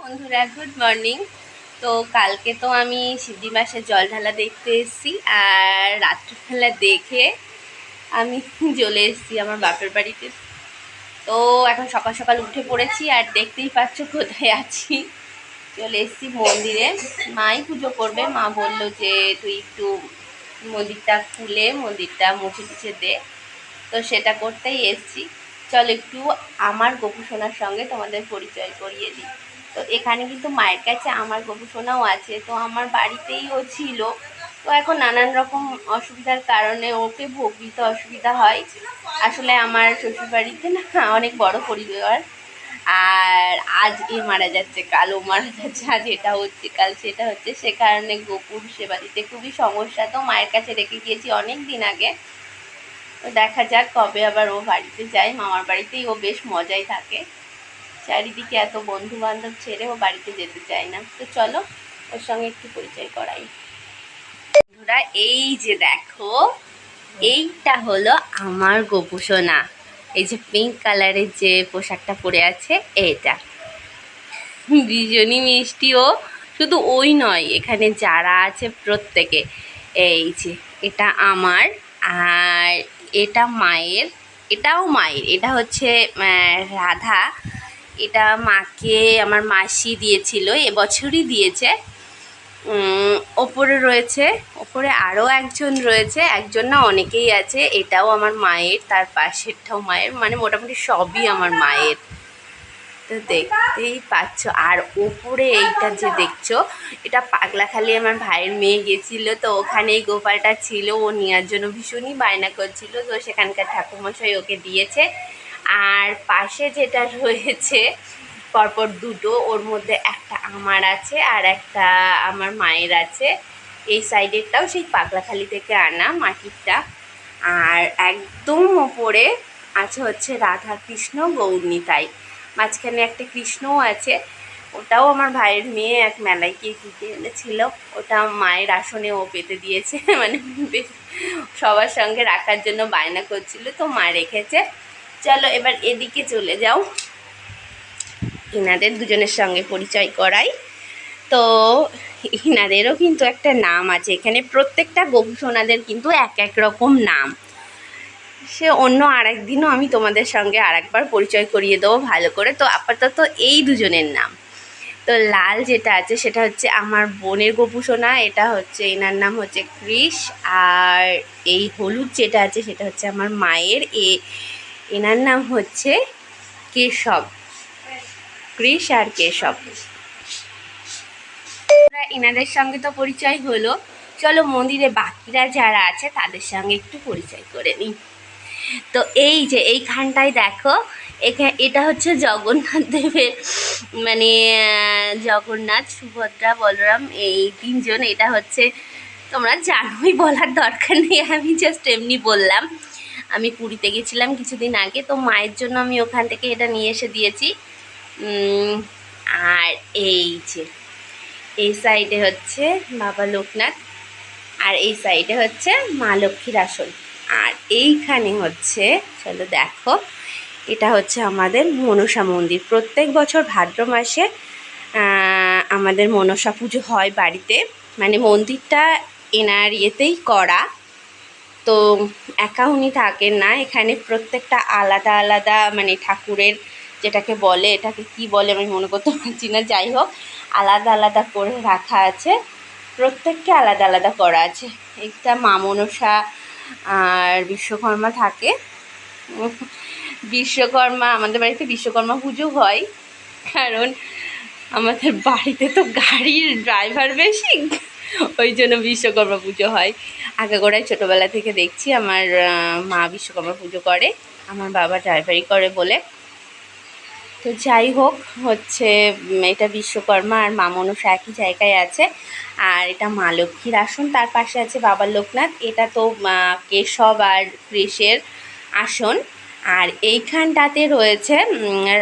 বন্ধুরা, good morning. তো কালকে তো আমি শিবজি মাসে জল ঢালা দেখতে এসেছি, আর রাত্রিবেলা দেখে আমি চলে এসেছি আমার বাপের বাড়িতে। তো এখন সকাল সকাল উঠে পড়েছি, আর দেখতেই পাচ্ছ কোথায় আছি। চলে এসেছি মন্দিরে, মাই পুজো করবে। মা বললো যে তুই একটু মন্দিরটা খুলে মন্দিরটা মুছে টুছে দে, তো সেটা করতেই এসেছি। চল একটু আমার গোপু সোনার সঙ্গে তোমাদের পরিচয় করিয়ে দিই। তো এখানে কিন্তু মায়ের কাছে আমার গোপু সোনাও আছে, তো আমার বাড়িতেই ও ছিল। তো এখন নানান রকম অসুবিধার কারণে ওকে ভোগ দিতে অসুবিধা হয়। আসলে আমার শ্বশুরবাড়িতে না অনেক বড় পরিবার, আর আজ এ মারা যাচ্ছে, কাল ও মারা যাচ্ছে, আজ এটা হচ্ছে কাল সেটা হচ্ছে, সে কারণে গোপুর সেবা দিতে খুবই সমস্যা। তো মায়ের কাছে রেখে গিয়েছি অনেক দিন আগে। তো দেখা যাক কবে আবার ও বাড়িতে যায়। মামার বাড়িতেই ও বেশ মজাই থাকে, চারিদিকে এত বন্ধু বান্ধব ছেড়ে ও বাড়িতে যেতে চায় না। তো চলো ওর সঙ্গে একটু পরিচয় করাই। বন্ধুরা, এই যে দেখো, এইটা হলো আমার গোপু সোনা। এই যে পিঙ্ক কালারের যে পোশাকটা পরে আছে, এটা ভীষণই মিষ্টি। ও শুধু ওই নয়, এখানে যারা আছে প্রত্যেকে। এই যে এটা আমার, আর এটা মায়ের, এটাও মায়ের। এটা হচ্ছে রাধা। এটা মাকে আমার মাসি দিয়েছিল, এবছরই দিয়েছে। ওপরে রয়েছে, ওপরে আরও একজন রয়েছে, একজন না অনেকেই আছে। এটাও আমার মায়ের, তার পাশেরটাও মায়ের, মানে মোটামুটি সবই আমার মায়ের। তো দেখতেই পাচ্ছ। আর ওপরে এইটা যে দেখছো, এটা পাগলাখালি আমার ভাইয়ের মেয়ে গেছিল, তো ওখানে এই গোপালটা ছিল, ও নেওয়ার জন্য ভীষণই বায়না করছিল, তো সেখানকার ঠাকুরমশাই ওকে দিয়েছে। আর পাশে যেটা রয়েছে পরপর দুটো, ওর মধ্যে একটা আমার আছে আর একটা আমার মায়ের আছে। এই সাইডেরটাও সেই পাগলাখালি থেকে আনা মাটিরটা। আর একদম ওপরে আছে হচ্ছে রাধা কৃষ্ণ গৌরনীতাই, মাঝখানে একটা কৃষ্ণও আছে। ওটাও আমার ভাইয়ের মেয়ে এক মেলায় গিয়ে কিনতে এনেছিল, ওটা মায়ের আসনে ও পেতে দিয়েছে। মানে সবার সঙ্গে রাখার জন্য বায়না করছিল, তো মা রেখেছে। চলো এবার এদিকে চলে যাও, ইনাদের দুজনের সঙ্গে পরিচয় করাই। তো ইনাদেরও কিন্তু একটা নাম আছে, এখানে প্রত্যেকটা গোপু সোনাদের কিন্তু এক এক রকম নাম। সে অন্য আরেক দিনও আমি তোমাদের সঙ্গে আরেকবার পরিচয় করিয়ে দেবো ভালো করে। তো আপাতত এই দুজনের নাম। তো লাল যেটা আছে সেটা হচ্ছে আমার বোনের গোপু সোনা, এটা হচ্ছে এনার নাম হচ্ছে কৃষ। আর এই হলুদ যেটা আছে সেটা হচ্ছে আমার মায়ের, এনার নাম হচ্ছে কেশব। কৃষ আর কেশব, এনাদের সঙ্গে তো পরিচয় হলো। চলো মন্দিরে বাকিরা যারা আছে তাদের সঙ্গে একটু পরিচয় করে নিই। তো এই যে এইখানটায় দেখো, এটা হচ্ছে জগন্নাথ দেবের, মানে জগন্নাথ, সুভদ্রা, বলরাম, এই তিনজন। এটা হচ্ছে, তোমরা জানোই, বলার দরকার নেই, আমি জাস্ট এমনি বললাম। আমি পুরীতে গেছিলাম কিছুদিন আগে, তো মায়ের জন্য আমি ওখান থেকে এটা নিয়ে এসে দিয়েছি। আর এই যে এই সাইডে হচ্ছে বাবা লোকনাথ, আর এই সাইডে হচ্ছে মা লক্ষ্মীর আসন। আর এইখানে হচ্ছে, চলো দেখো, এটা হচ্ছে আমাদের মনসা মন্দির। প্রত্যেক বছর ভাদ্র মাসে আমাদের মনসা পুজো হয় বাড়িতে, মানে মন্দিরটা এনার ইয়েতেই করা। তো একা উনি থাকেন না এখানে, প্রত্যেকটা আলাদা আলাদা, মানে ঠাকুরের যেটাকে বলে, এটাকে কি বলে আমি মনে করতে পারছি না, যাই হোক আলাদা আলাদা করে রাখা আছে, প্রত্যেককে আলাদা আলাদা করা আছে। একটা মা মনসা আর বিশ্বকর্মা থাকে। বিশ্বকর্মা, আমাদের বাড়িতে বিশ্বকর্মা পুজো হয়, কারণ আমাদের বাড়িতে তো গাড়ির ড্রাইভার বেশি, ওই জন্য বিশ্বকর্মা পুজো হয়। আগাগোড়ায় ছোটোবেলা থেকে দেখছি আমার মা বিশ্বকর্মা পুজো করে, আমার বাবা ড্রাইভারি করে বলে। তো যাই হোক, হচ্ছে এটা বিশ্বকর্মা আর মা মনসা একই জায়গায় আছে। আর এটা মা লক্ষ্মীর আসন, তার পাশে আছে বাবা লোকনাথ, এটা তো কেশব আর কৃষের আসন। আর এইখানটাতে রয়েছে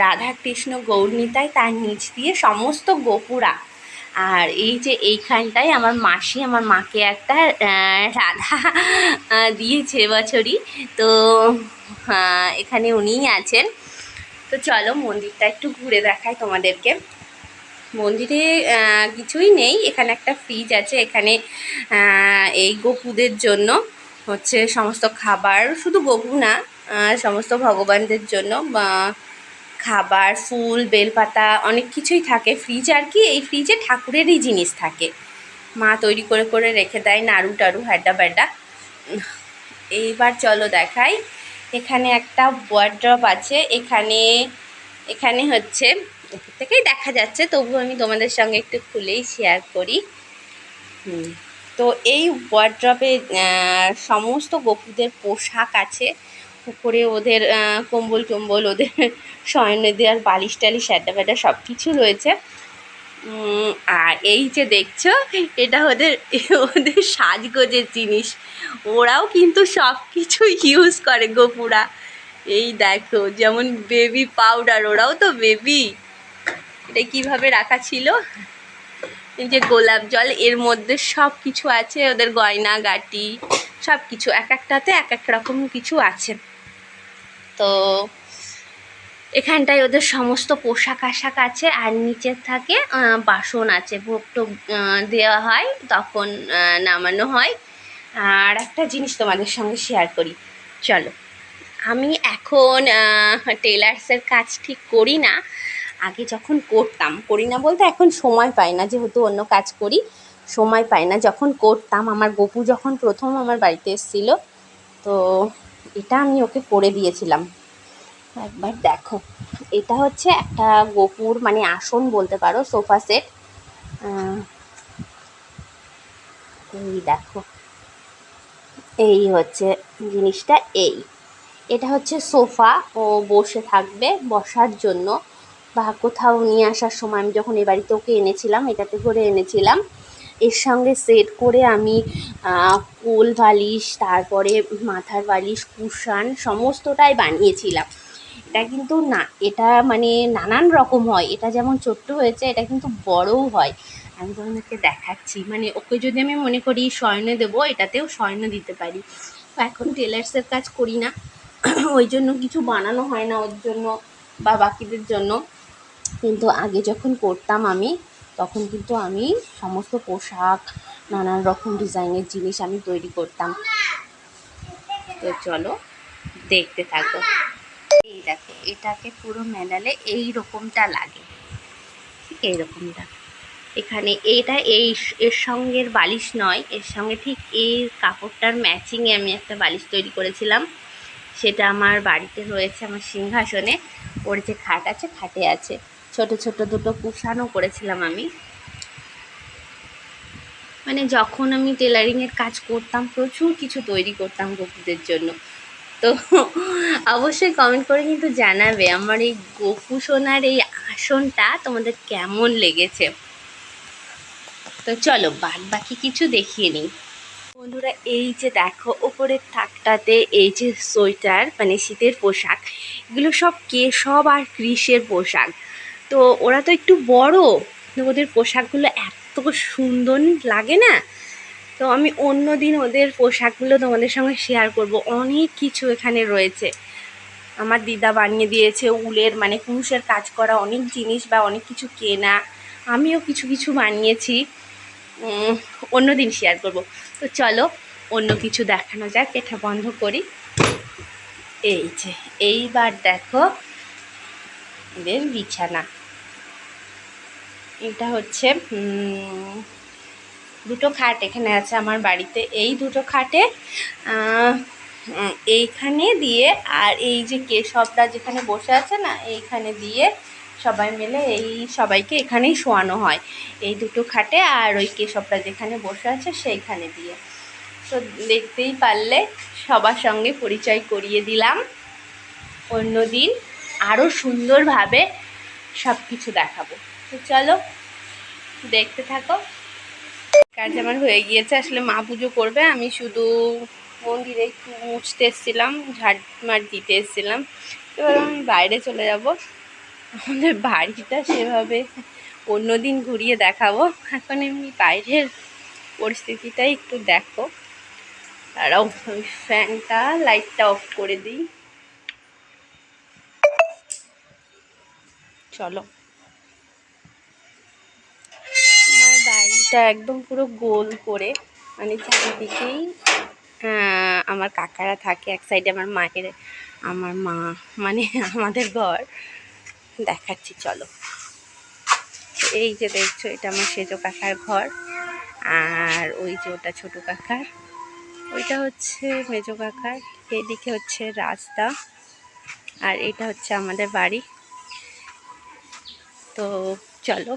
রাধাকৃষ্ণ গৌরনীতাই, তার নিচ দিয়ে সমস্ত গোপুরা। আর এই যে এইখানটায় আমার মাসি আমার মাকে একটা রাধা দিয়েছে বছরই, তো এখানে উনিই আছেন। তো চলো মন্দিরটা একটু ঘুরে দেখাই তোমাদেরকে। মন্দিরে কিছুই নেই, এখানে একটা ফ্রিজ আছে, এখানে এই গোপুদের জন্য হচ্ছে সমস্ত খাবার, শুধু গোপু না সমস্ত ভগবানদের জন্য খাবার, ফুল, বেলপাতা অনেক কিছুই থাকে ফ্রিজ আর কি। এই ফ্রিজে ঠাকুরেরই জিনিস থাকে, মা তৈরি করে করে রেখে দেয়, নাড়ু টাড়ু হ্যাডা ব্যাডা। এইবার চলো দেখাই, এখানে একটা ওয়ার্ড্রপ আছে, এখানে এখানে হচ্ছে এখান থেকেই দেখা যাচ্ছে, তবু আমি তোমাদের সঙ্গে একটু খুলেই শেয়ার করি। তো এই ওয়ার্ড্রপে সমস্ত গোপুদের পোশাক আছে, উপরে ওদের কম্বল টম্বল, ওদের শয়নে দেওয়ার বালিশ টালিশ হ্যাডা ব্যাডা সব কিছু রয়েছে। আর এই যে দেখছো, এটা ওদের ওদের সাজগোজের জিনিস, ওরাও কিন্তু সব কিছু ইউজ করে গোপুরা। এই দেখো, যেমন বেবি পাউডার, ওরাও তো বেবি। এটা কীভাবে রাখা ছিল, এই যে গোলাপ জল, এর মধ্যে সব কিছু আছে, ওদের গয়না গাটি সব কিছু, এক একটাতে এক এক রকম কিছু আছে। তো এখানটায় ওদের সমস্ত পোশাক আশাক আছে, আর নিচে থাকে বাসন আছে, ভোগ টোগ দেওয়া হয় তখন নামানো হয়। আর একটা জিনিস তোমাদের সঙ্গে শেয়ার করি, চলো। আমি এখন টেলার্সের কাজ ঠিক করি না, আগে যখন করতাম, করি না বলতে এখন সময় পাই না, যেহেতু অন্য কাজ করি সময় পাই না। যখন করতাম, আমার গপু যখন প্রথম আমার বাড়িতে এসেছিলো, তো এটা আমি ওকে করে দিয়েছিলাম। একবার দেখো, এটা হচ্ছে একটা গোপুর মানে আসন বলতে পারো, সোফা সেট। এই দেখো, এই হচ্ছে জিনিসটা, এটা হচ্ছে সোফা, ও বসে থাকবে বসার জন্য, বা কোথাও নিয়ে আসার সময় আমি যখন এ বাড়িতে ওকে এনেছিলাম, এটাতে করে এনেছিলাম। এর সঙ্গে সেট করে আমি কোল বালিশ, তারপরে মাথার বালিশ, কুশান সমস্তটাই বানিয়েছিলাম। এটা কিন্তু না, এটা মানে নানান রকম হয়, এটা যেমন ছোট্ট হয়েছে, এটা কিন্তু বড়ও হয়। আমি তোমাদেরকে দেখাচ্ছি, মানে ওকে যদি আমি মনে করি শয়নে দেবো, এটাতেও শয়নে দিতে পারি। তো এখন টেলার্সের কাজ করি না, ওই জন্য কিছু বানানো হয় না ওর জন্য বা বাকিদের জন্য। কিন্তু আগে যখন করতাম আমি, তখন কিন্তু আমি সমস্ত পোশাক, নানান রকম ডিজাইনের জিনিস আমি তৈরি করতাম। তো চলো দেখতে থাকো। এই দেখো, এটাকে পুরো মেলালে এই রকমটা লাগে, ঠিক এই রকমটা। এখানে এটা এর সঙ্গের বালিশ নয়, এর সঙ্গে ঠিক এই কাপড়টার ম্যাচিংয়ে আমি একটা বালিশ তৈরি করেছিলাম, সেটা আমার বাড়িতে রয়েছে, আমার সিংহাসনে। ওর যে খাট আছে, খাটে আছে। ছোট ছোট দুটো কুশানও করেছিলাম আমি। মানে যখন আমি টেলারিংয়ের কাজ করতাম, প্রচুর কিছু তৈরি করতাম গপুদের জন্য। তো অবশ্যই কমেন্ট করে কিন্তু জানাবে আমার এই গপু সোনার এই আসনটা তোমাদের কেমন লেগেছে। তো চলো বাদ বাকি কিছু দেখিয়ে নিই বন্ধুরা। এই যে দেখো, ওপরের থাকটাতে এই যে সোয়েটার মানে শীতের পোশাক, এগুলো সব কেশব আর কৃষের পোশাক। তো ওরা তো একটু বড়, ওদের পোশাকগুলো এত সুন্দর লাগে না। তো আমি অন্য দিন ওদের পোশাকগুলো তোমাদের সঙ্গে শেয়ার করব। অনেক কিছু এখানে রয়েছে, আমার দিদা বানিয়ে দিয়েছে উলের মানে কুরুশের কাজ করা অনেক জিনিস, বা অনেক কিছু কেনা, আমিও কিছু কিছু বানিয়েছি, অন্য দিন শেয়ার করব। তো চলো অন্য কিছু দেখানো যাক, এটা বন্ধ করি। এই যে এইবার দেখো এদের বিছানা, এটা হচ্ছে দুটো খাট এখানে আছে আমার বাড়িতে। এই দুটো খাটে এইখানে দিয়ে, আর এই যে কেশবরা যেখানে বসে আছে না, এইখানে দিয়ে সবাই মিলে এই সবাইকে এখানেই শোয়ানো হয়, এই দুটো খাটে। আর ওই কেশবরা যেখানে বসে আছে সেইখানে দিয়ে। তো দেখতেই পারলে, সবার সঙ্গে পরিচয় করিয়ে দিলাম। অন্য দিন আরও সুন্দরভাবে সব কিছু দেখাবো। তো চলো দেখতে থাকো। কাজ আমার হয়ে গিয়েছে, আসলে মা পুজো করবে, আমি শুধু মন্দিরে একটু মুছতে এসেছিলাম, ঝাড়মাট দিতে এসেছিলাম। এবার আমি বাইরে চলে যাব, আমাদের বাড়িটা সেভাবে অন্য দিন ঘুরিয়ে দেখাবো। এখন এমনি বাইরের পরিস্থিতিটাই একটু দেখো। তারাও ওই ফ্যানটা লাইটটা অফ করে দিই, চলো। এটা একদম পুরো গোল করে, মানে চারিদিকেই আমার কাকারা থাকে, এক সাইডে আমার মা, মানে আমাদের ঘর। দেখাচ্ছি চলো। এই যে দেখছো, এটা আমার সেজো কাকার ঘর, আর ওই যে ওটা ছোটো কাকার, ওইটা হচ্ছে মেজো কাকার, এইদিকে হচ্ছে রাস্তা, আর এটা হচ্ছে আমাদের বাড়ি। তো চলো,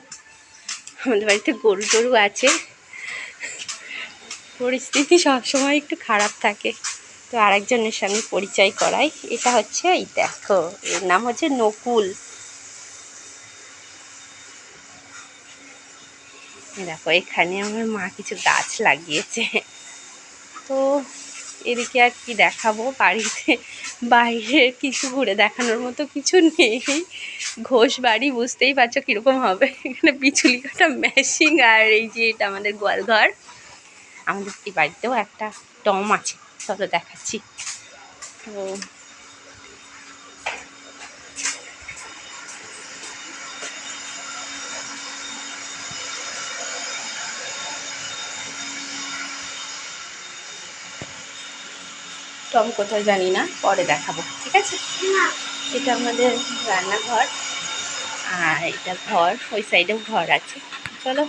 আমাদের বাড়িতে গরু টরু আছে, পরিস্থিতি সবসময় একটু খারাপ থাকে। তো আরেকজনের সঙ্গে পরিচয় করাই, এটা হচ্ছে এই দেখো, এর নাম হচ্ছে নকুল। দেখো এখানে আমার মা কিছু গাছ লাগিয়েছে। তো এদিকে আর কি দেখাবো, বাড়িতে বাইরে কিছু ঘুরে দেখানোর মতো কিছু নেই। ঘোষ বাড়ি, বুঝতেই পারছো কীরকম হবে। এখানে বিচুলি কাটা মেশিন, আর এই যে এটা আমাদের গোয়াল ঘর। আমাদের এই বাড়িতেও একটা টম আছে, চলো দেখাচ্ছি। তো টম কোথায় জানি না, পরে দেখাবো, ঠিক আছে। এটা আমাদের রান্নাঘর, আর এটা ঘর, ওই সাইডেও ঘর আছে। চলো